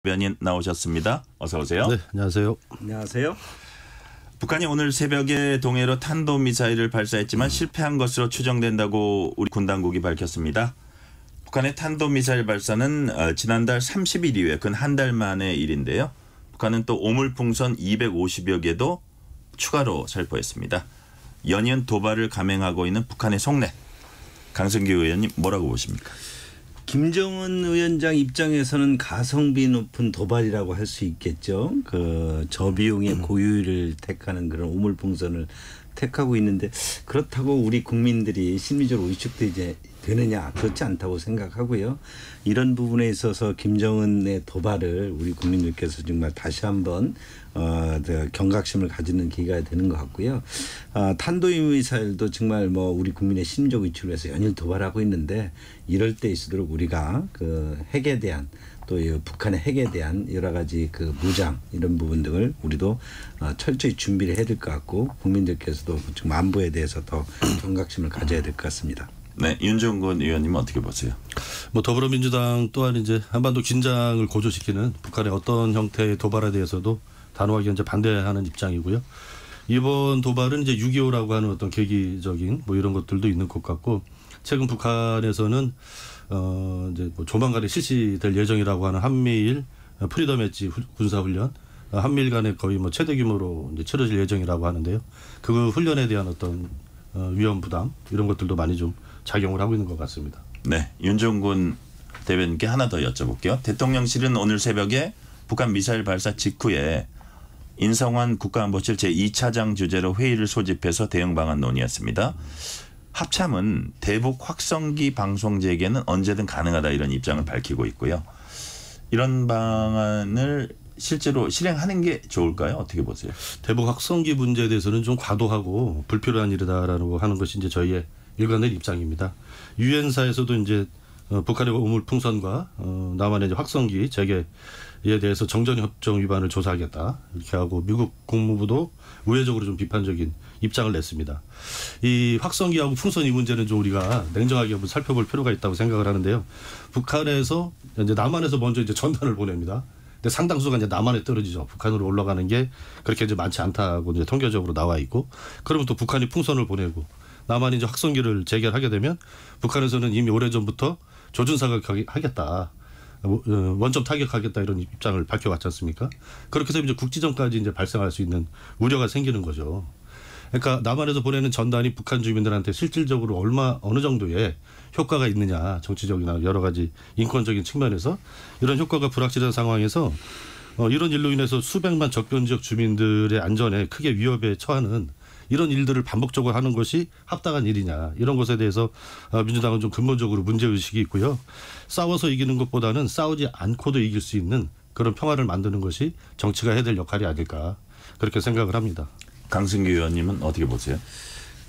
변인 나오셨습니다. 어서 오세요. 네, 안녕하세요. 안녕하세요. 북한이 오늘 새벽에 동해로 탄도미사일을 발사했지만 실패한 것으로 추정된다고 우리 군 당국이 밝혔습니다. 북한의 탄도미사일 발사는 지난달 30일 이후에 근 한 달 만의 일인데요. 북한은 또 오물풍선 250여 개도 추가로 살포했습니다. 연이은 도발을 감행하고 있는 북한의 속내. 강승규 의원님 뭐라고 보십니까? 김정은 위원장 입장에서는 가성비 높은 도발이라고 할 수 있겠죠. 그 저비용의 고유를 택하는 그런 오물풍선을 택하고 있는데 그렇다고 우리 국민들이 심리적으로 위축되지 되느냐, 그렇지 않다고 생각하고요. 이런 부분에 있어서 김정은의 도발을 우리 국민들께서 정말 다시 한번 경각심을 가지는 기회가 되는 것 같고요. 탄도미사일도 정말 우리 국민의 심리적 위축을 해서 연일 도발하고 있는데 이럴 때 있도록 우리가 그 핵에 대한 또 북한의 핵에 대한 여러 가지 그 무장 이런 부분 등을 우리도 철저히 준비를 해야 될 것 같고 국민들께서도 지금 안보에 대해서 더 경각심을 가져야 될 것 같습니다. 네, 윤종건 의원님은 어떻게 보세요? 더불어민주당 또한 이제 한반도 긴장을 고조시키는 북한의 어떤 형태의 도발에 대해서도 단호하게 이제 반대하는 입장이고요. 이번 도발은 이제 6.25라고 하는 어떤 계기적인 이런 것들도 있는 것 같고, 최근 북한에서는 이제 조만간에 실시될 예정이라고 하는 한미일 프리덤 엣지 군사훈련, 한미일 간에 거의 최대 규모로 이제 치러질 예정이라고 하는데요. 그 훈련에 대한 어떤 위험 부담 이런 것들도 많이 좀 작용을 하고 있는 것 같습니다. 네, 윤종군 대변인께 하나 더 여쭤볼게요. 대통령실은 오늘 새벽에 북한 미사일 발사 직후에 인성환 국가안보실 제2차장 주재로 회의를 소집해서 대응 방안 논의했습니다. 합참은 대북 확성기 방송 재개는 언제든 가능하다 이런 입장을 밝히고 있고요. 이런 방안을 실제로 실행하는 게 좋을까요? 어떻게 보세요? 대북 확성기 문제에 대해서는 좀 과도하고 불필요한 일이다라고 하는 것이 이제 저희의 일관된 입장입니다. 유엔사에서도 이제 북한의 오물풍선과 남한의 이제 확성기 재개에 대해서 정전협정 위반을 조사하겠다 이렇게 하고, 미국 국무부도 우회적으로 좀 비판적인 입장을 냈습니다. 이 확성기하고 풍선 이 문제는 좀 우리가 냉정하게 한번 살펴볼 필요가 있다고 생각을 하는데요. 북한에서 이제 남한에서 먼저 이제 전단을 보냅니다. 근데 상당수가 이제 남한에 떨어지죠. 북한으로 올라가는 게 그렇게 이제 많지 않다고 이제 통계적으로 나와 있고, 그러면 또 북한이 풍선을 보내고 남한이 이제 확성기를 재개하게 되면 북한에서는 이미 오래전부터 조준사격하겠다, 원점 타격하겠다 이런 입장을 밝혀왔지 않습니까? 그렇게 해서 이제 국지전까지 이제 발생할 수 있는 우려가 생기는 거죠. 그러니까 남한에서 보내는 전단이 북한 주민들한테 실질적으로 어느 정도의 효과가 있느냐, 정치적이나 여러 가지 인권적인 측면에서 이런 효과가 불확실한 상황에서 이런 일로 인해서 수백만 접견 지역 주민들의 안전에 크게 위협에 처하는 이런 일들을 반복적으로 하는 것이 합당한 일이냐, 이런 것에 대해서 민주당은 좀 근본적으로 문제의식이 있고요. 싸워서 이기는 것보다는 싸우지 않고도 이길 수 있는 그런 평화를 만드는 것이 정치가 해야 될 역할이 아닐까, 그렇게 생각을 합니다. 강승규 의원님은 어떻게 보세요?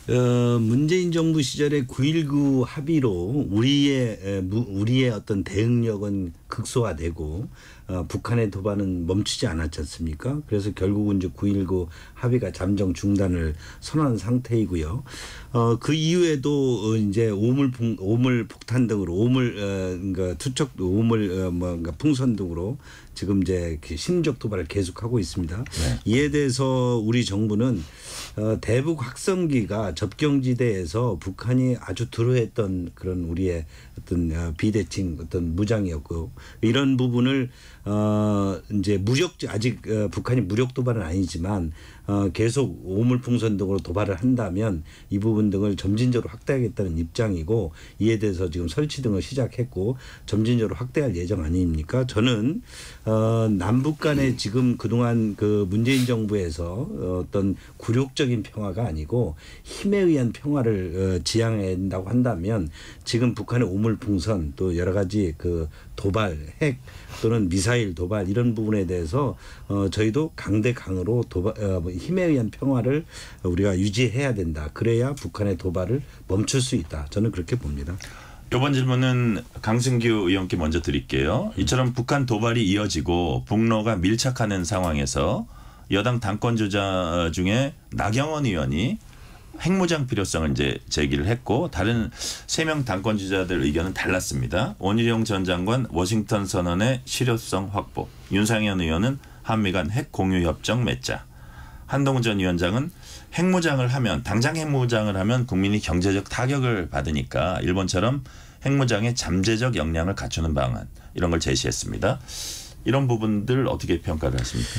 문재인 정부 시절에 9.19 합의로 우리의 어떤 대응력은 극소화되고 북한의 도발은 멈추지 않았지 않습니까? 그래서 결국은 이제 9.19 합의가 잠정 중단을 선언한 상태이고요. 그 이후에도 이제 오물 폭탄 등으로 그러니까 투척 오물 풍선 등으로 지금 이제 심리적 도발을 계속하고 있습니다. 네. 이에 대해서 우리 정부는 대북 확성기가 접경지대에서 북한이 아주 두려워했던 그런 우리의 어떤 비대칭 어떤 무장이었고, 이런 부분을 이제 아직 북한이 무력 도발은 아니지만 계속 오물풍선 등으로 도발을 한다면 이 부분 등을 점진적으로 확대하겠다는 입장이고, 이에 대해서 지금 설치 등을 시작했고 점진적으로 확대할 예정 아닙니까? 저는 남북 간에 지금 그동안 그 문재인 정부에서 어떤 굴욕적인 평화가 아니고 힘에 의한 평화를 지향해야 한다고 한다면 지금 북한의 오물풍선 또 여러 가지 그 도발, 핵 또는 미사일 도발 이런 부분에 대해서 저희도 강대강으로 힘에 의한 평화를 우리가 유지해야 된다. 그래야 북한의 도발을 멈출 수 있다. 저는 그렇게 봅니다. 이번 질문은 강승규 의원께 먼저 드릴게요. 이처럼 북한 도발이 이어지고 북로가 밀착하는 상황에서 여당 당권 주자 중에 나경원 의원이 핵무장 필요성을 이제 제기를 했고 다른 3명 당권 주자들 의견은 달랐습니다. 원희룡 전 장관 워싱턴 선언의 실효성 확보, 윤상현 의원은 한미 간 핵 공유 협정 맺자, 한동훈 전 위원장은 핵무장을 하면 당장 핵무장을 하면 국민이 경제적 타격을 받으니까 일본처럼 핵무장의 잠재적 역량을 갖추는 방안 이런 걸 제시했습니다. 이런 부분들 어떻게 평가를 하십니까?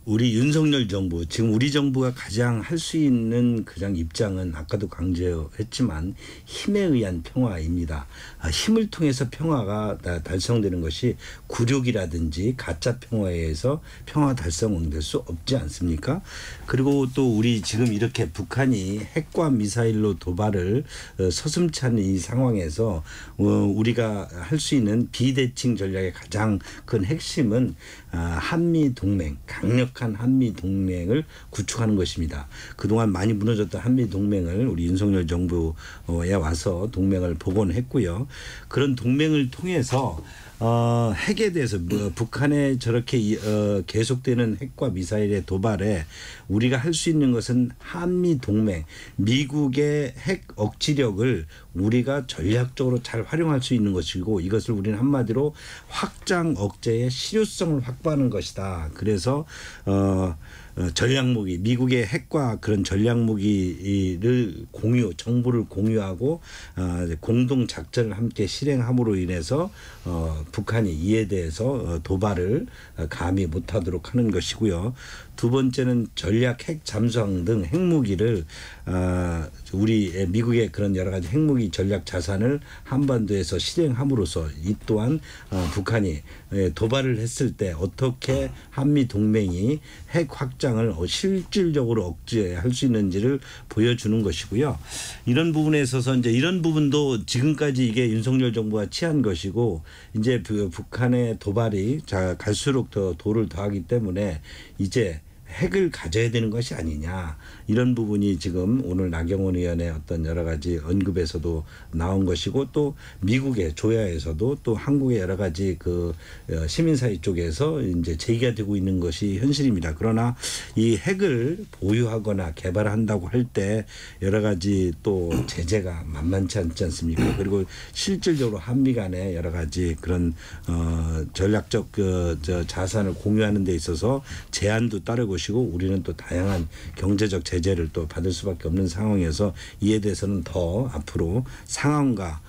우리 윤석열 정부 지금 우리 정부가 가장 할 수 있는 가장 입장은 아까도 강조했지만 힘에 의한 평화입니다. 힘을 통해서 평화가 달성되는 것이 굴욕이라든지 가짜 평화에 의해서 평화 달성될 수 없지 않습니까? 그리고 또 우리 지금 이렇게 북한이 핵과 미사일로 도발을 서슴지 않은 이 상황에서 우리가 할 수 있는 비대칭 전략의 가장 큰 핵심은 한미 동맹, 강력한 한미 동맹을 구축하는 것입니다. 그동안 많이 무너졌던 한미 동맹을 우리 윤석열 정부에 와서 동맹을 복원했고요. 그런 동맹을 통해서 핵에 대해서 북한의 저렇게 계속되는 핵과 미사일의 도발에 우리가 할 수 있는 것은 한미 동맹, 미국의 핵 억지력을 우리가 전략적으로 잘 활용할 수 있는 것이고 이것을 우리는 한마디로 확장 억제의 실효성을 확보하는 것이다. 그래서 전략무기, 미국의 핵과 그런 전략무기를 정보를 공유하고 공동 작전을 함께 실행함으로 인해서 북한이 이에 대해서 도발을 감히 못하도록 하는 것이고요. 두 번째는 전략 핵 잠수함 등 핵무기를 우리 미국의 그런 여러 가지 핵무기 전략 자산을 한반도에서 실행함으로써 이 또한 북한이 도발을 했을 때 어떻게 한미 동맹이 핵 확장을 실질적으로 억제할 수 있는지를 보여주는 것이고요. 이런 부분에 있어서 이제 이런 부분도 지금까지 이게 윤석열 정부가 취한 것이고 이제 북한의 도발이 갈수록 더 도를 더하기 때문에 이제 핵을 가져야 되는 것이 아니냐 이런 부분이 지금 오늘 나경원 의원의 어떤 여러 가지 언급에서도 나온 것이고 또 미국의 조야에서도 또 한국의 여러 가지 시민사회 쪽에서 이제 제기가 되고 있는 것이 현실입니다. 그러나 이 핵을 보유하거나 개발한다고 할 때 여러 가지 또 제재가 만만치 않지 않습니까? 그리고 실질적으로 한미 간의 여러 가지 그런 전략적 자산을 공유하는 데 있어서 제한도 따르고 것이고 우리는 또 다양한 경제적 제재를 또 받을 수밖에 없는 상황에서 이에 대해서는 더 앞으로 상황과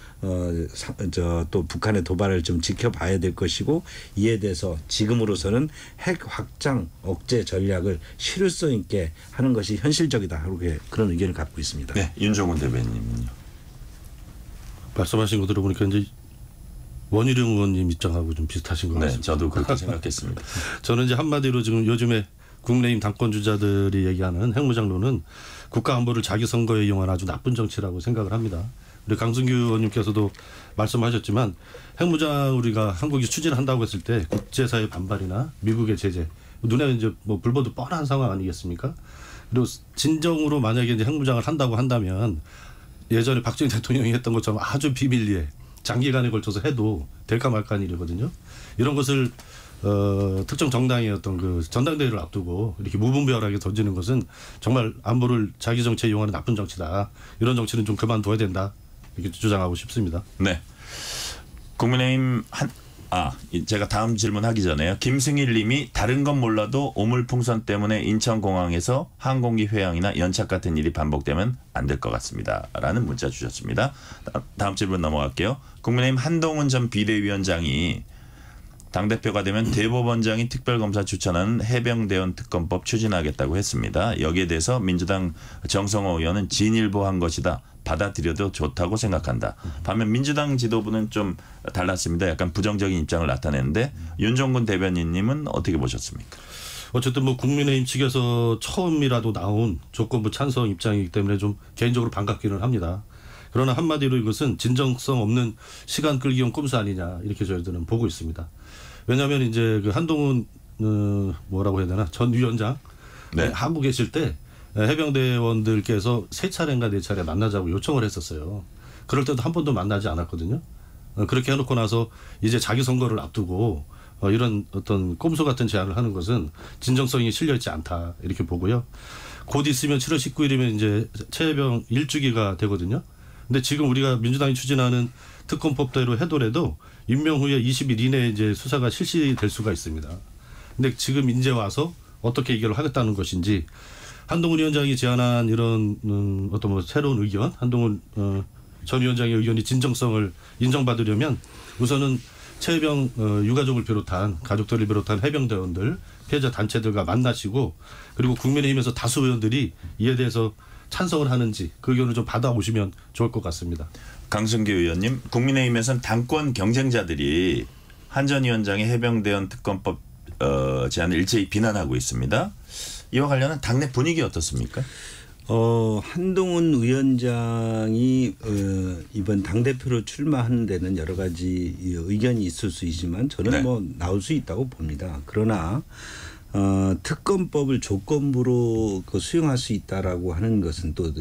또 북한의 도발을 좀 지켜봐야 될 것이고 이에 대해서 지금으로서는 핵 확장 억제 전략을 실효성 있게 하는 것이 현실적이다. 그런 의견을 갖고 있습니다. 네, 윤종훈 대변인은요. 말씀하신 거 들어보니까 이제 원희룡 의원님 입장하고 좀 비슷하신 것 같습니다. 네, 저도 그렇게 생각했습니다. 저는 이제 한마디로 지금 요즘에 국내임 당권 주자들이 얘기하는 핵무장론은 국가 안보를 자기 선거에 이용한 아주 나쁜 정치라고 생각을 합니다. 우리 강승규 의원님께서도 말씀하셨지만 핵무장 우리가 한국이 추진한다고 했을 때 국제사회 반발이나 미국의 제재 눈에 이제 불보듯 뻔한 상황 아니겠습니까? 그리고 진정으로 만약에 이제 핵무장을 한다고 한다면 예전에 박정희 대통령이 했던 것처럼 아주 비밀리에 장기간에 걸쳐서 해도 될까 말까한 일이거든요. 이런 것을 특정 정당의 어떤 전당대회를 앞두고 이렇게 무분별하게 던지는 것은 정말 안보를 자기 정치에 이용하는 나쁜 정치다. 이런 정치는 좀 그만둬야 된다. 이렇게 주장하고 싶습니다. 네. 국민의힘 제가 다음 질문하기 전에요. 김승일 님이 다른 건 몰라도 오물풍선 때문에 인천공항에서 항공기 회항이나 연착 같은 일이 반복되면 안 될 것 같습니다. 라는 문자 주셨습니다. 다음 질문 넘어갈게요. 국민의힘 한동훈 전 비대위원장이 당대표가 되면 대법원장이 특별검사 추천하는 해병대원 특검법 추진하겠다고 했습니다. 여기에 대해서 민주당 정성호 의원은 진일보한 것이다. 받아들여도 좋다고 생각한다. 반면 민주당 지도부는 좀 달랐습니다. 약간 부정적인 입장을 나타내는데 윤종군 대변인님은 어떻게 보셨습니까? 어쨌든 국민의힘 측에서 처음이라도 나온 조건부 찬성 입장이기 때문에 좀 개인적으로 반갑기는 합니다. 그러나 한마디로 이것은 진정성 없는 시간 끌기용 꼼수 아니냐 이렇게 저희들은 보고 있습니다. 왜냐하면 이제 한동훈 뭐라고 해야 되나 전 위원장 하고 계실 때 해병대원들께서 3차례인가 4차례 만나자고 요청을 했었어요. 그럴 때도 한 번도 만나지 않았거든요. 그렇게 해놓고 나서 이제 자기 선거를 앞두고 이런 어떤 꼼수 같은 제안을 하는 것은 진정성이 실려 있지 않다 이렇게 보고요. 곧 있으면 7월 19일이면 이제 최혜병 1주기가 되거든요. 근데 지금 우리가 민주당이 추진하는 특검법대로 해더라도 임명 후에 20일 이내에 이제 수사가 실시될 수가 있습니다. 근데 지금 이제 와서 어떻게 해결을 하겠다는 것인지 한동훈 위원장이 제안한 이런 어떤 뭐 새로운 의견, 한동훈 전 위원장의 의견이 진정성을 인정받으려면 우선은 최혜병 유가족을 비롯한 가족들을 비롯한 해병대원들, 피해자 단체들과 만나시고 그리고 국민의힘에서 다수 의원들이 이에 대해서 찬성을 하는지 그 의견을 좀 받아오시면 좋을 것 같습니다. 강승규 의원님, 국민의힘에서는 당권 경쟁자들이 한 전 위원장의 해병대원 특검법 제안을 일제히 비난하고 있습니다. 이와 관련한 당내 분위기 어떻습니까? 한동훈 위원장이 이번 당대표로 출마하는 데는 여러 가지 의견이 있을 수 있지만 저는 네. 뭐 나올 수 있다고 봅니다. 그러나 특검법을 조건부로 수용할 수 있다라고 하는 것은 또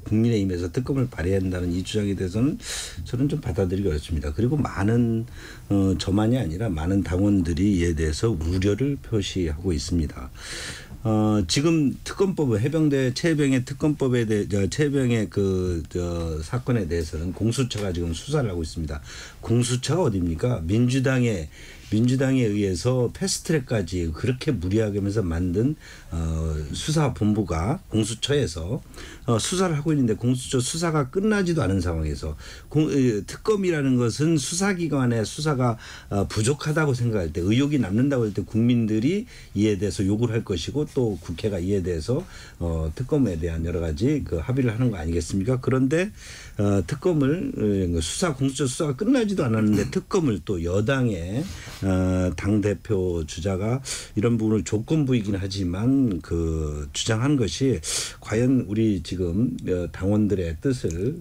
국민의힘에서 특검을 발의한다는 이 주장에 대해서는 저는 좀 받아들이기 어렵습니다. 그리고 많은 저만이 아니라 많은 당원들이 이에 대해서 우려를 표시하고 있습니다. 지금 특검법을 해병대 최혜병의 특검법에 대해 최혜병의 사건에 대해서는 공수처가 지금 수사를 하고 있습니다. 공수처가 어디입니까? 민주당에 의해서 패스트트랙까지 그렇게 무리하게 하면서 만든 수사본부가 공수처에서 수사를 하고 있는데 공수처 수사가 끝나지도 않은 상황에서 특검이라는 것은 수사기관의 수사가 부족하다고 생각할 때 의혹이 남는다고 할 때 국민들이 이에 대해서 요구를 할 것이고 또 국회가 이에 대해서 특검에 대한 여러 가지 합의를 하는 거 아니겠습니까? 그런데 특검을 공수처 수사가 끝나지도 않았는데 특검을 또 여당의 당대표 주자가 이런 부분을 조건부이긴 하지만 주장한 것이 과연 우리 지금 당원들의 뜻을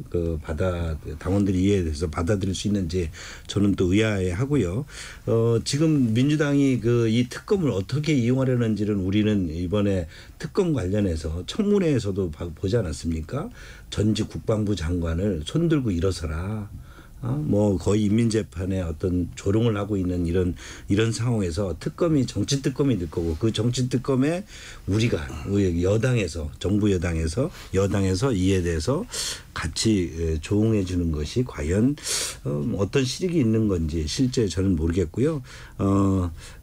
당원들이 이에 대해서 받아들일 수 있는지 저는 또 의아해하고요. 지금 민주당이 이 특검을 어떻게 이용하려는지는 우리는 이번에 특검 관련해서 청문회에서도 보지 않았습니까? 전직 국방부 장관을 손들고 일어서라. 뭐 거의 인민재판에 어떤 조롱을 하고 있는 이런 상황에서 특검이 정치 특검이 될 거고 그 정치 특검에 우리가 여당에서 정부 여당에서 이에 대해서 같이 조응해 주는 것이 과연 어떤 실익이 있는 건지 실제 저는 모르겠고요.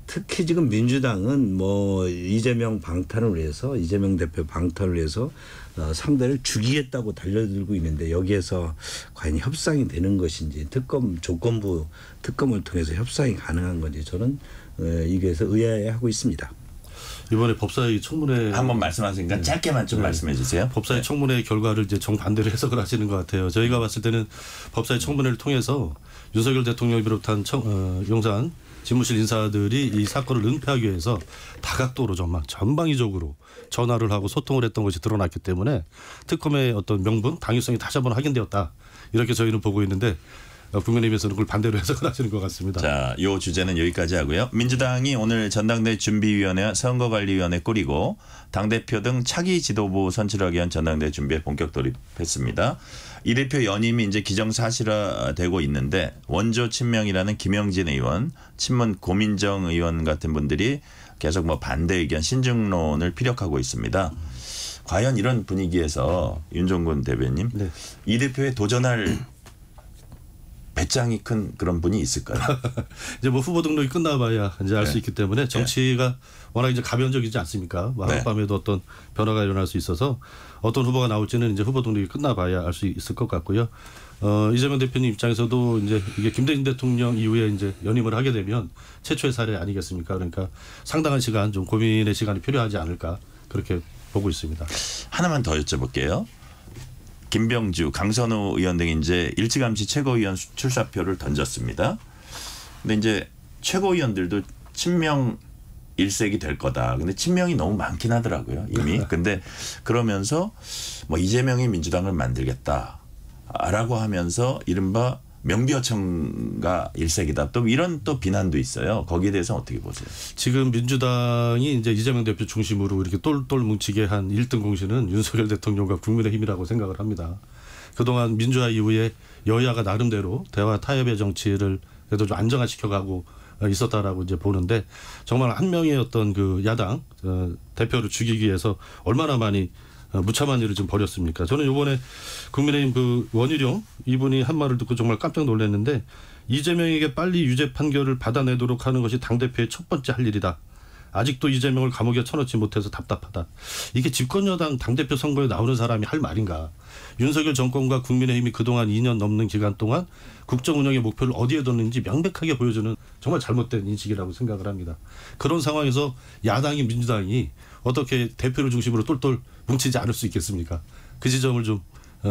특히 지금 민주당은 뭐 이재명 대표 방탄을 위해서 상대를 죽이겠다고 달려들고 있는데 여기에서 과연 협상이 되는 것인지 조건부 특검을 통해서 협상이 가능한 건지 저는 이게서 의아해하고 있습니다. 이번에 법사위 청문회 한번 말씀하시니까 짧게만 좀 말씀해 주세요. 법사위 청문회 결과를 이제 정반대로 해석을 하시는 것 같아요. 저희가 봤을 때는 법사위 청문회를 통해서 윤석열 대통령을 비롯한 용산 집무실 인사들이 이 사건을 은폐하기 위해서 다각도로 전방위적으로 전화를 하고 소통을 했던 것이 드러났기 때문에 특검의 어떤 명분, 당위성이 다시 한번 확인되었다. 이렇게 저희는 보고 있는데 국민의힘에서는 그걸 반대로 해석을 하시는 것 같습니다. 자, 이 주제는 여기까지 하고요. 민주당이 오늘 전당대 준비위원회와 선거관리위원회 꾸리고 당대표 등 차기 지도부 선출하기 위한 전당대 준비에 본격 돌입했습니다. 이 대표 연임이 이제 기정사실화되고 있는데 원조 친명이라는 김영진 의원, 친문 고민정 의원 같은 분들이 계속 뭐 반대 의견, 신중론을 피력하고 있습니다. 과연 이런 분위기에서 윤종군 대변인, 네. 이 대표에 도전할 배짱이 큰 그런 분이 있을까요? 이제 뭐 후보 등록이 끝나봐야 이제 알 수 있기 때문에 정치가 워낙 이제 가변적이지 않습니까? 하룻밤에도 어떤 변화가 일어날 수 있어서 어떤 후보가 나올지는 이제 후보 등록이 끝나봐야 알 수 있을 것 같고요. 이재명 대표님 입장에서도 이제 이게 김대중 대통령 이후에 이제 연임을 하게 되면 최초의 사례 아니겠습니까? 그러니까 상당한 시간 좀 고민의 시간이 필요하지 않을까 그렇게 보고 있습니다. 하나만 더 여쭤볼게요. 김병주, 강선우 의원 등이 이제 일찌감치 최고위원 출사표를 던졌습니다. 근데 이제 최고위원들도 친명 일색이 될 거다. 근데 친명이 너무 많긴 하더라고요, 이미. 근데 그러면서 뭐 이재명이 민주당을 만들겠다라고 하면서 이른바 명비어청가 일색이다. 또 이런 또 비난도 있어요. 거기에 대해서 어떻게 보세요? 지금 민주당이 이제 이재명 대표 중심으로 이렇게 똘똘 뭉치게 한 1등 공신은 윤석열 대통령과 국민의힘이라고 생각을 합니다. 그동안 민주화 이후에 여야가 나름대로 대화 타협의 정치를 그래도 좀 안정화시켜가고 있었다라고 이제 보는데 정말 한 명의 어떤 그 야당 대표를 죽이기 위해서 얼마나 많이 무참한 일을 좀 벌였습니까? 저는 이번에 국민의힘 그 원희룡 이분이 한 말을 듣고 정말 깜짝 놀랐는데 이재명에게 빨리 유죄 판결을 받아내도록 하는 것이 당대표의 첫 번째 할 일이다. 아직도 이재명을 감옥에 쳐넣지 못해서 답답하다. 이게 집권여당 당대표 선거에 나오는 사람이 할 말인가. 윤석열 정권과 국민의힘이 그동안 2년 넘는 기간 동안 국정 운영의 목표를 어디에 뒀는지 명백하게 보여주는 정말 잘못된 인식이라고 생각을 합니다. 그런 상황에서 야당이 민주당이 어떻게 대표를 중심으로 똘똘 뭉치지 않을 수 있겠습니까? 그 지점을 좀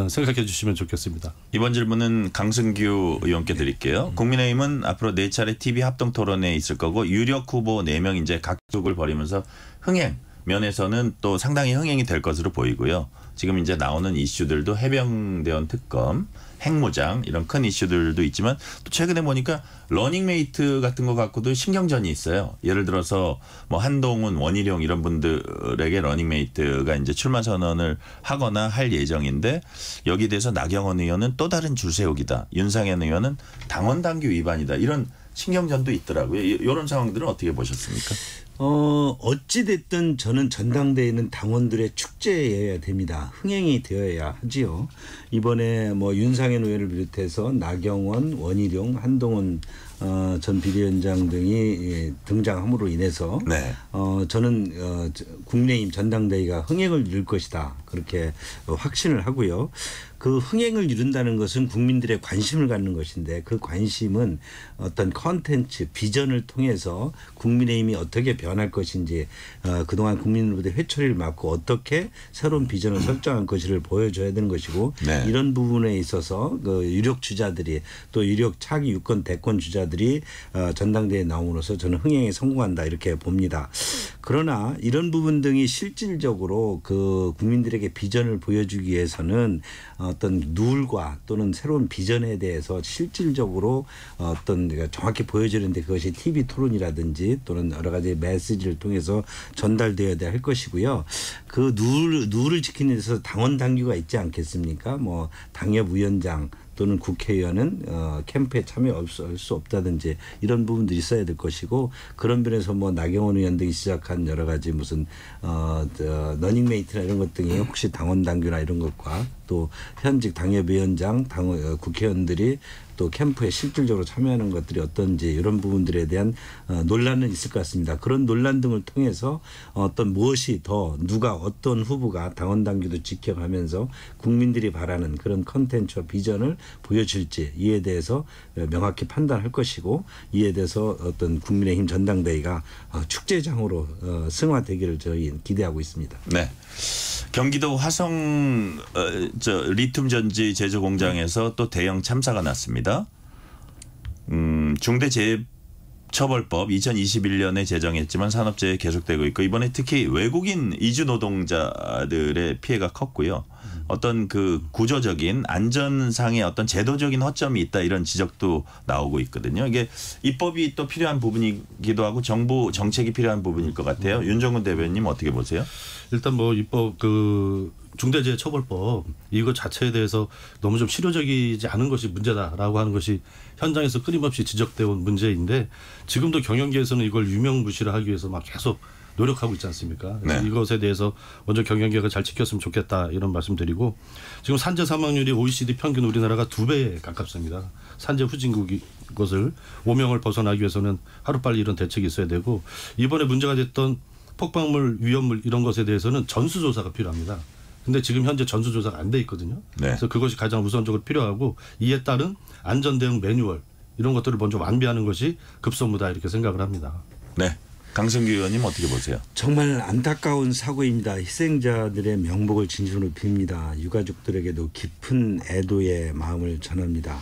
생각해 주시면 좋겠습니다. 이번 질문은 강승규 의원께 드릴게요. 국민의힘은 앞으로 4차례 TV 합동 토론회에 있을 거고 유력 후보 4명 이제 각축을 벌이면서 흥행 면에서는 또 상당히 흥행이 될 것으로 보이고요. 지금 이제 나오는 이슈들도 해병대원 특검, 핵무장 이런 큰 이슈들도 있지만 또 최근에 보니까 러닝메이트 같은 거 갖고도 신경전이 있어요. 예를 들어서 뭐 한동훈, 원희룡 이런 분들에게 러닝메이트가 이제 출마 선언을 하거나 할 예정인데 여기에 대해서 나경원 의원은 또 다른 줄세우기다. 윤상현 의원은 당원 당규 위반이다. 이런 신경전도 있더라고요. 이런 상황들은 어떻게 보셨습니까? 어찌됐든 저는 전당대회는 당원들의 축제여야 됩니다. 흥행이 되어야 하지요. 이번에 뭐 윤상현 의원을 비롯해서 나경원, 원희룡, 한동훈 전 비대위원장 등이 등장함으로 인해서 네. 저는 국민의힘 전당대회가 흥행을 이룰 것이다. 그렇게 확신을 하고요. 그 흥행을 이룬다는 것은 국민들의 관심을 갖는 것인데 그 관심은 어떤 컨텐츠, 비전을 통해서 국민의힘이 어떻게 변할 것인지 그동안 국민으로부터 회초리를 맞고 어떻게 새로운 비전을 설정한 것을 보여줘야 되는 것이고 네. 이런 부분에 있어서 그 유력 주자들이 또 유력 차기 유권 대권 주자들이 전당대회에 나옴으로써 저는 흥행에 성공한다 이렇게 봅니다. 그러나 이런 부분 등이 실질적으로 그 국민들에게 비전을 보여주기 위해서는 어떤 룰과 또는 새로운 비전에 대해서 실질적으로 어떤 정확히 보여주는데 그것이 TV 토론이라든지 또는 여러 가지 메시지를 통해서 전달되어야 할 것이고요. 그 룰을 지키는 데서 당원 당규가 있지 않겠습니까? 뭐 당협위원장 또는 국회의원은 캠프에 참여할 수 없다든지 이런 부분들이 있어야 될 것이고 그런 면에서 뭐 나경원 의원 등이 시작한 여러 가지 무슨 러닝메이트나 이런 것 등이 혹시 당원 당규나 이런 것과 또 현직 당협위원장, 국회의원들이 또 캠프에 실질적으로 참여하는 것들이 어떤지 이런 부분들에 대한 논란은 있을 것 같습니다. 그런 논란 등을 통해서 어떤 무엇이 더 누가 어떤 후보가 당원 당규도 지켜가면서 국민들이 바라는 그런 컨텐츠와 비전을 보여줄지 이에 대해서 명확히 판단할 것이고 이에 대해서 어떤 국민의힘 전당대회가 축제장으로 승화되기를 저희 기대하고 있습니다. 네. 경기도 화성 리튬 전지 제조 공장에서 또 대형 참사가 났습니다. 중대재해처벌법 2021년에 제정했지만 산업재해 계속되고 있고 이번에 특히 외국인 이주 노동자들의 피해가 컸고요. 어떤 그 구조적인 안전상의 어떤 제도적인 허점이 있다 이런 지적도 나오고 있거든요. 이게 입법이 또 필요한 부분이기도 하고 정부 정책이 필요한 부분일 것 같아요. 윤정훈 대변인 어떻게 보세요? 일단 뭐 입법 그 중대재해처벌법 이거 자체에 대해서 너무 좀 실효적이지 않은 것이 문제다라고 하는 것이 현장에서 끊임없이 지적되어 온 문제인데 지금도 경영계에서는 이걸 유명무실을 하기 위해서 막 계속 노력하고 있지 않습니까? 그래서 네. 이것에 대해서 먼저 경영계가 잘 지켰으면 좋겠다 이런 말씀드리고 지금 산재 사망률이 OECD 평균 우리나라가 2배에 가깝습니다. 산재 후진국이 것을 오명을 벗어나기 위해서는 하루빨리 이런 대책이 있어야 되고 이번에 문제가 됐던 폭발물, 위험물 이런 것에 대해서는 전수조사가 필요합니다. 근데 지금 현재 전수조사가 안 돼 있거든요. 네. 그래서 그것이 가장 우선적으로 필요하고 이에 따른 안전대응 매뉴얼 이런 것들을 먼저 완비하는 것이 급선무다 이렇게 생각을 합니다. 네. 강승규 의원님 어떻게 보세요? 정말 안타까운 사고입니다. 희생자들의 명복을 진심으로 빕니다. 유가족들에게도 깊은 애도의 마음을 전합니다.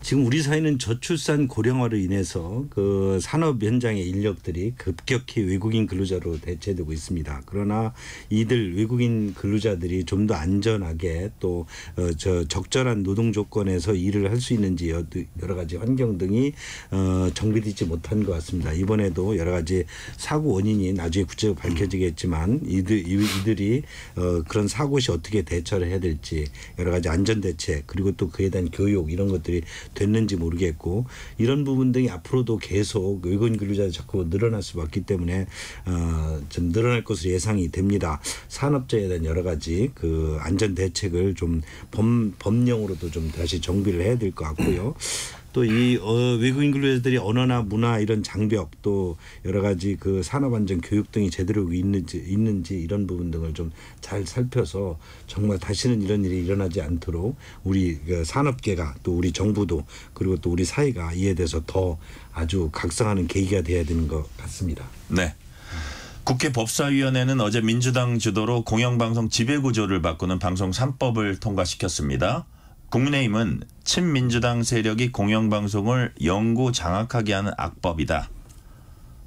지금 우리 사회는 저출산 고령화로 인해서 그 산업 현장의 인력들이 급격히 외국인 근로자로 대체되고 있습니다. 그러나 이들 외국인 근로자들이 좀 더 안전하게 또 적절한 노동 조건에서 일을 할 수 있는지 여러 가지 환경 등이 정비되지 못한 것 같습니다. 이번에도 여러 가지 사고 원인이 나중에 구체적으로 밝혀지겠지만 이들이 그런 사고 시 어떻게 대처를 해야 될지 여러 가지 안전 대책 그리고 또 그에 대한 교육 이런 것들이 됐는지 모르겠고 이런 부분 등이 앞으로도 계속 외국인 근로자들이 자꾸 늘어날 수밖에 때문에 좀 늘어날 것으로 예상이 됩니다. 산업재해에 대한 여러 가지 그 안전 대책을 좀 법령으로도 좀 다시 정비를 해야 될 것 같고요. 또 이 외국인 근로자들이 언어나 문화 이런 장벽 또 여러 가지 그 산업안전 교육 등이 제대로 있는지 이런 부분 등을 좀 잘 살펴서 정말 다시는 이런 일이 일어나지 않도록 우리 그 산업계가 또 우리 정부도 그리고 또 우리 사회가 이에 대해서 더 아주 각성하는 계기가 돼야 되는 것 같습니다. 네. 국회 법사위원회는 어제 민주당 주도로 공영방송 지배구조를 바꾸는 방송 3법을 통과시켰습니다. 국민의힘은 친민주당 세력이 공영방송을 영구 장악하게 하는 악법이다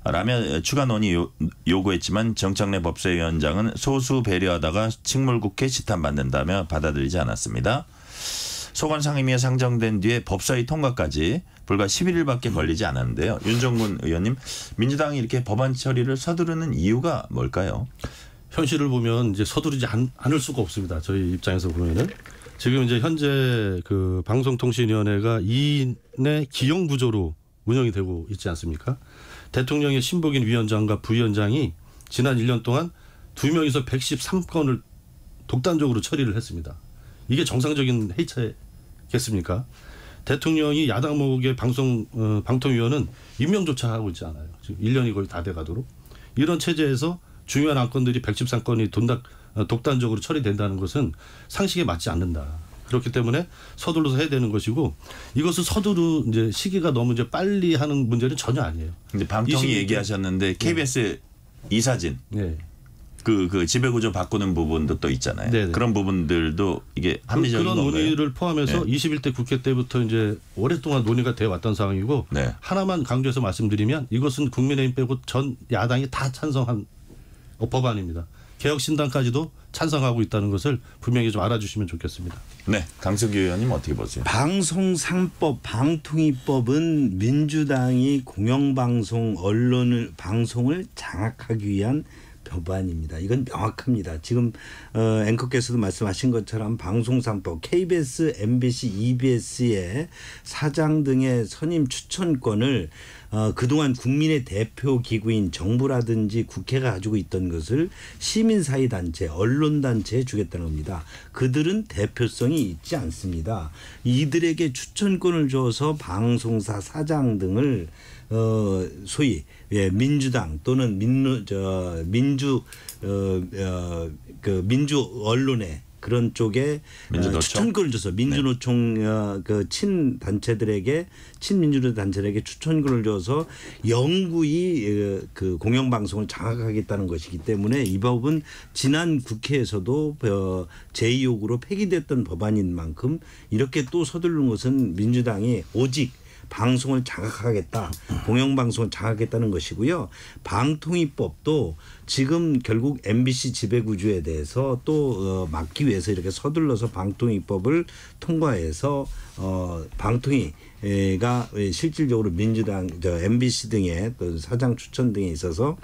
라며 추가 논의 요구했지만 정청래 법사위원장은 소수 배려하다가 식물국회 시탄받는다며 받아들이지 않았습니다. 소관상임위에 상정된 뒤에 법사위 통과까지 불과 11일밖에 걸리지 않았는데요. 윤정군 의원님, 민주당이 이렇게 법안 처리를 서두르는 이유가 뭘까요? 현실을 보면 이제 서두르지 않을 수가 없습니다. 저희 입장에서 보면은 지금 이제 현재 그 방송통신위원회가 2인의 기형 구조로 운영이 되고 있지 않습니까? 대통령의 신복인 위원장과 부위원장이 지난 1년 동안 2명이서 113건을 독단적으로 처리를 했습니다. 이게 정상적인 회의체겠습니까? 대통령이 야당 목의 방통위원은 임명조차 하고 있지 않아요. 지금 1년이 거의 다 돼가도록. 이런 체제에서 중요한 안건들이 113건이 독단적으로 처리된다는 것은 상식에 맞지 않는다. 그렇기 때문에 서둘러서 해야 되는 것이고 이것을 서두르 이제 시기가 너무 이제 빨리 하는 문제는 전혀 아니에요. 근데 방통위 얘기하셨는데 KBS 이사진 네. 그 지배구조 바꾸는 부분도 또 있잖아요. 네네. 그런 부분들도 이게 합리적인 그런 건가요? 논의를 포함해서 네. 21대 국회 때부터 이제 오랫동안 논의가 되어 왔던 상황이고 네. 하나만 강조해서 말씀드리면 이것은 국민의힘 빼고 전 야당이 다 찬성한 법안입니다. 개혁신당까지도 찬성하고 있다는 것을 분명히 좀 알아주시면 좋겠습니다. 네, 강석규 의원님 어떻게 보세요? 방송 3법, 방통위법은 민주당이 공영방송 방송을 장악하기 위한 법안입니다. 이건 명확합니다. 지금 앵커께서도 말씀하신 것처럼 방송 3법, KBS, MBC, EBS의 사장 등의 선임 추천권을 그동안 국민의 대표 기구인 정부라든지 국회가 가지고 있던 것을 시민사회단체, 언론단체에 주겠다는 겁니다. 그들은 대표성이 있지 않습니다. 이들에게 추천권을 줘서 방송사 사장 등을 소위 민주당 또는 민주 언론의 그런 쪽에 추천권을 줘서 민주노총 그 친단체들에게 친민주주의 단체들에게 추천권을 줘서 영구히 그 공영방송을 장악하겠다는 것이기 때문에 이 법은 지난 국회에서도 제2요구로 폐기됐던 법안인 만큼 이렇게 또 서두르는 것은 민주당이 오직 방송을 장악하겠다. 공영방송을 장악하겠다는 것이고요. 방통위법도 지금 결국 MBC 지배구조에 대해서 또 막기 위해서 이렇게 서둘러서 방통위법을 통과해서 방통위가 실질적으로 민주당, MBC 등의 또 사장 추천 등에 있어서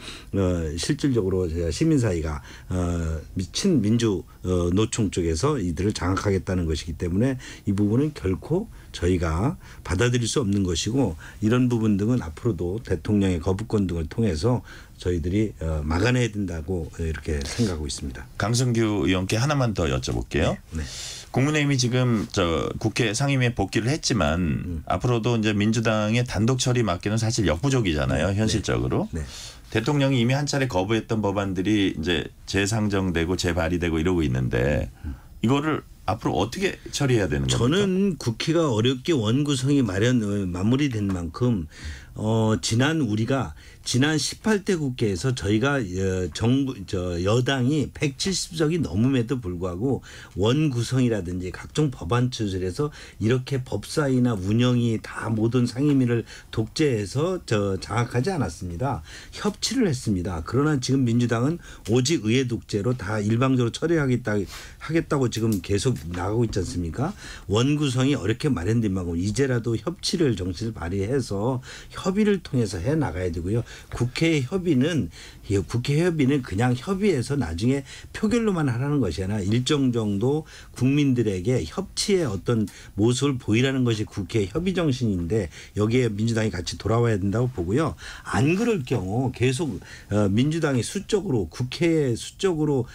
실질적으로 시민사회가 친민주 노총 쪽에서 이들을 장악하겠다는 것이기 때문에 이 부분은 결코 저희가 받아들일 수 없는 것이고 이런 부분 등은 앞으로도 대통령의 거부권 등을 통해서 저희들이 막아내야 된다고 이렇게 생각하고 있습니다. 강성규 의원께 하나만 더 여쭤볼게요. 네. 국민의힘이 지금 국회 상임위에 복귀를 했지만 앞으로도 이제 민주당의 단독 처리 맡기는 사실 역부족이잖아요. 현실적으로. 네. 대통령이 이미 한 차례 거부했던 법안들이 이제 재상정되고 재발의되고 이러고 있는데 이거를 앞으로 어떻게 처리해야 되는 겁니까? 저는 국회가 어렵게 원구성이 마무리된 만큼 지난 18대 국회에서 저희가 여당이 170석이 넘음에도 불구하고 원구성이라든지 각종 법안 추진해서 이렇게 법사위나 운영이 다 모든 상임위를 독재해서 장악하지 않았습니다. 협치를 했습니다. 그러나 지금 민주당은 오직 의회 독재로 다 일방적으로 처리하겠다고 지금 계속 나가고 있지 않습니까? 원구성이 어렵게 마련된 만큼 이제라도 협치를 정신을 발휘해서 협의를 통해서 해 나가야 되고요. 국회 협의는 그냥 협의해서 나중에 표결로만 하라는 것이 아니라 일정 정도 국민들에게 협치의 어떤 모습을 보이라는 것이 국회 협의 정신인데 여기에 민주당이 같이 돌아와야 된다고 보고요. 안 그럴 경우 계속 민주당이 수적으로 국회에 수적으로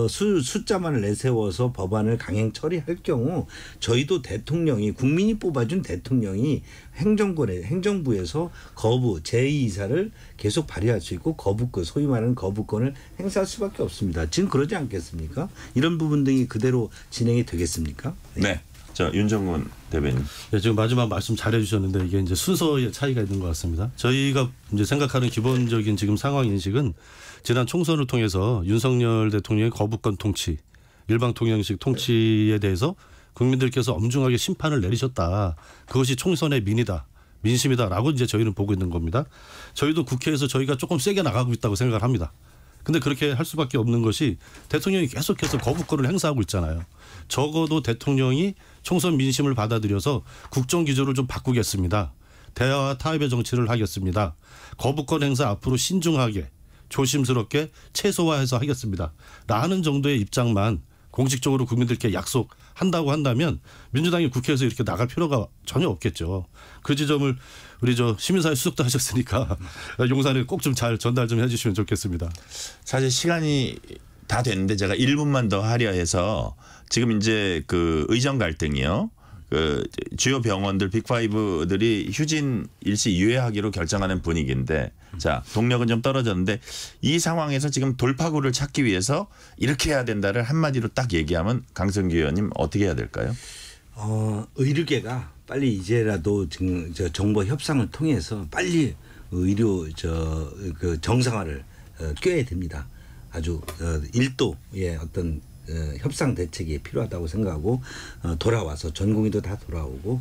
숫자만을 내세워서 법안을 강행 처리할 경우 저희도 대통령이 국민이 뽑아준 대통령이 행정부에서 거부 제2이사를 계속 발휘할 수 있고 거부권 소위 말하는 거부권을 행사할 수밖에 없습니다. 지금 그러지 않겠습니까? 이런 부분 등이 그대로 진행이 되겠습니까? 네. 자, 윤정근 대변인. 네, 지금 마지막 말씀 잘해 주셨는데 이게 이제 순서의 차이가 있는 것 같습니다. 저희가 이제 생각하는 기본적인 지금 상황 인식은 지난 총선을 통해서 윤석열 대통령의 거부권 통치, 일방 통영식 통치에 대해서 국민들께서 엄중하게 심판을 내리셨다. 그것이 총선의 민심이다라고 이제 저희는 보고 있는 겁니다. 저희도 국회에서 저희가 조금 세게 나가고 있다고 생각을 합니다. 근데 그렇게 할 수밖에 없는 것이 대통령이 계속해서 거부권을 행사하고 있잖아요. 적어도 대통령이 총선 민심을 받아들여서 국정 기조를 좀 바꾸겠습니다. 대화와 타협의 정치를 하겠습니다. 거부권 행사 앞으로 신중하게 조심스럽게 최소화해서 하겠습니다. 라는 정도의 입장만 공식적으로 국민들께 약속한다고 한다면 민주당이 국회에서 이렇게 나갈 필요가 전혀 없겠죠. 그 지점을 우리 시민사회 수석도 하셨으니까 용산에 꼭 좀 잘 전달 좀 해주시면 좋겠습니다. 사실 시간이 다 됐는데 제가 1분만 더 하려 해서 지금 이제 그 의정 갈등이요. 그 주요 병원들 빅5들이 휴진 일시 유예하기로 결정하는 분위기인데 자 동력은 좀 떨어졌는데 이 상황에서 지금 돌파구를 찾기 위해서 이렇게 해야 된다를 한마디로 딱 얘기하면 강성규 의원님 어떻게 해야 될까요? 의료계가 빨리 이제라도 지금 정보 협상을 통해서 빨리 의료 그 정상화를 꾀해야 됩니다. 아주 1도의 어떤 협상 대책이 필요하다고 생각하고 돌아와서 전 국민도 다 돌아오고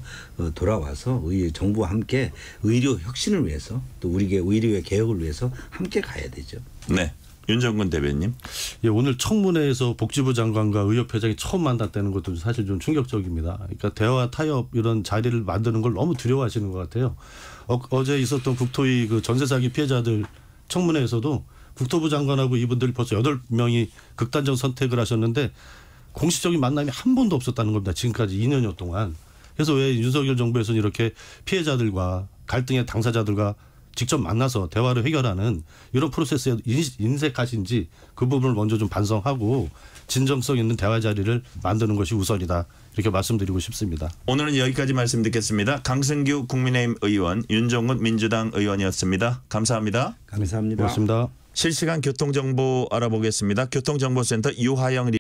돌아와서 정부와 함께 의료 혁신을 위해서 또 우리 의료의 개혁을 위해서 함께 가야 되죠. 네. 윤정근 대변인. 예, 오늘 청문회에서 복지부 장관과 의협회장이 처음 만났다는 것도 사실 좀 충격적입니다. 그러니까 대화 타협 이런 자리를 만드는 걸 너무 두려워하시는 것 같아요. 어제 있었던 국토위 그 전세 사기 피해자들 청문회에서도 국토부 장관하고 이분들 벌써 8명이 극단적 선택을 하셨는데 공식적인 만남이 한 번도 없었다는 겁니다. 지금까지 2년여 동안. 그래서 왜 윤석열 정부에서는 이렇게 피해자들과 갈등의 당사자들과 직접 만나서 대화를 해결하는 이런 프로세스에 인색하신지 그 부분을 먼저 좀 반성하고 진정성 있는 대화 자리를 만드는 것이 우선이다. 이렇게 말씀드리고 싶습니다. 오늘은 여기까지 말씀 듣겠습니다. 강승규 국민의힘 의원, 윤정근 민주당 의원이었습니다. 감사합니다. 감사합니다. 고맙습니다. 실시간 교통정보 알아보겠습니다. 교통정보센터 유하영